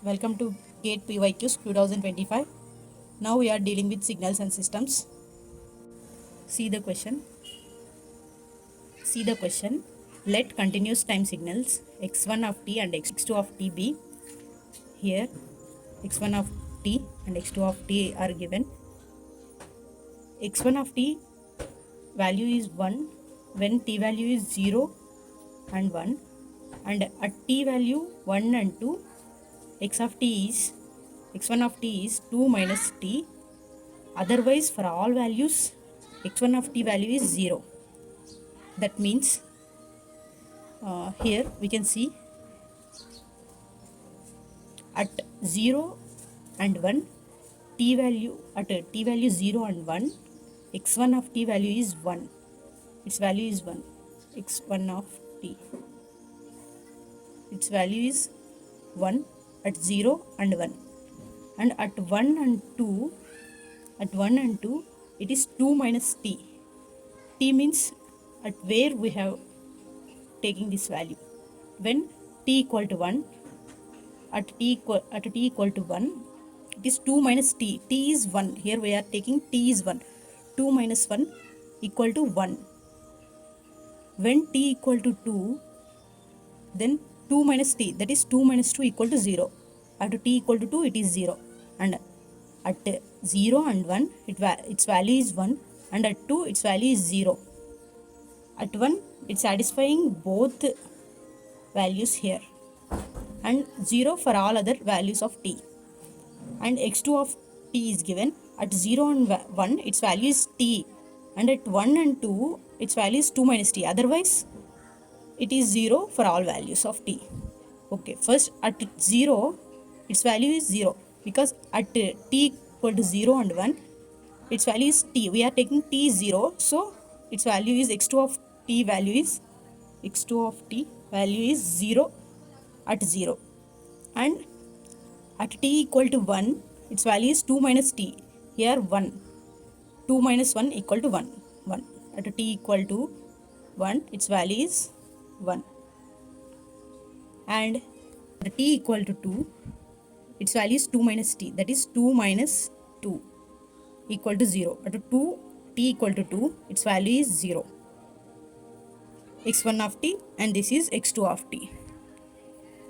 Welcome to GATE PYQS 2025. Now we are dealing with signals and systems. See the question. Let continuous time signals x1 of t and x2 of t be. Here x1 of t and x2 of t are given. x1 of t value is 1 when t value is 0 and 1, and at t value 1 and 2 x1 of t is 2 minus t. Otherwise, for all values x1 of t value is 0. That means here we can see at 0 and 1 t value, at t value 0 and 1, x1 of t value is 1. Its value is 1. x1 of t, its value is 1 at 0 and 1, and at 1 and 2 it is 2 minus t. T means at where we have taking this value. When t equal to 1, at t equal to 1, it is 2 minus t. T is 1. Here we are taking t is 1. 2 minus 1 equal to 1. When t equal to 2, then 2 minus t, that is 2 minus 2 equal to 0. At t equal to 2, it is 0. And at 0 and 1, its value is 1. And at 2, its value is 0. At 1, it's satisfying both values here. And 0 for all other values of t. And x2 of t is given. At 0 and 1, its value is t. And at 1 and 2, its value is 2 minus t. Otherwise, it is 0 for all values of t. Okay, first at 0, its value is 0. Because at t equal to 0 and 1, its value is t. We are taking t is 0. So, its value is x2 of t value is 0 at 0. And at t equal to 1, its value is 2 minus t. Here 1. 2 minus 1 equal to 1. 1. At t equal to 1, its value is 1. And at t equal to 2, its value is 2 minus t. That is 2 minus 2 equal to 0. At t equal to 2, its value is 0. x1 of t, and this is x2 of t.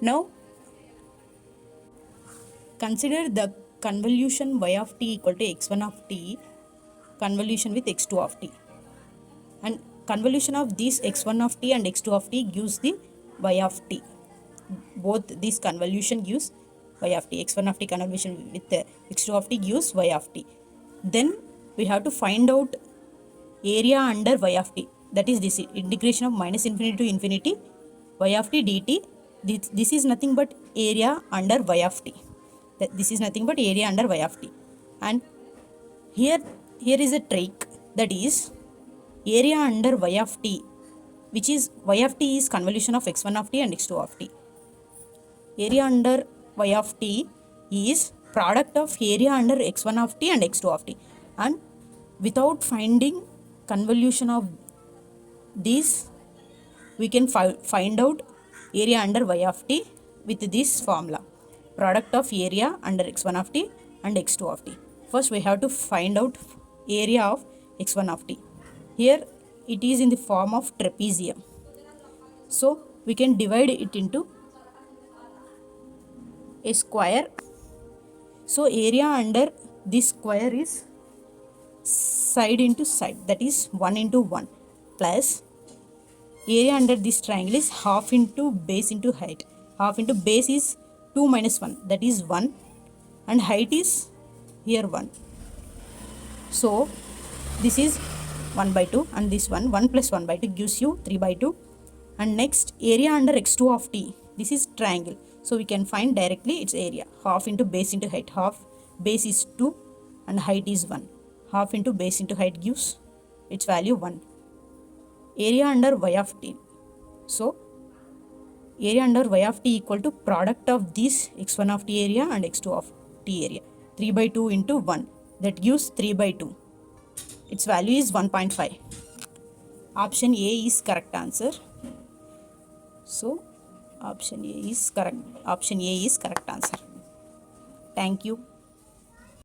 Now, consider the convolution y of t equal to x1 of t convolution with x2 of t. And convolution of this x1 of t and x2 of t gives the y of t. Both this convolution gives y of t. x1 of t convolution with x2 of t gives y of t. Then we have to find out area under y of t. That is this integration of minus infinity to infinity y of t dt. This is nothing but area under y of t. This is nothing but area under y of t. And here is a trick, that is area under y of t, which is y of t is convolution of x1 of t and x2 of t. Area under y of t is product of area under x1 of t and x2 of t. And without finding convolution of these, we can find out area under y of t with this formula. Product of area under x1 of t and x2 of t. First we have to find out area of x1 of t. Here it is in the form of trapezium. So we can divide it into a square. So area under this square is side into side, that is 1 into 1, plus area under this triangle is half into base into height. Half into base is 2 minus 1, that is 1, and height is here 1. So this is 1 by 2, and this 1 plus 1 by 2 gives you 3 by 2. And next area under x2 of t, this is triangle. So we can find directly its area. Half into base into height. Half base is 2 and height is 1. Half into base into height gives its value 1. Area under y of t. So area under y of t equal to product of this x1 of t area and x2 of t area. 3 by 2 into 1. That gives 3 by 2. Its value is 1.5. Option A is correct answer. So option A is correct answer. Thank you.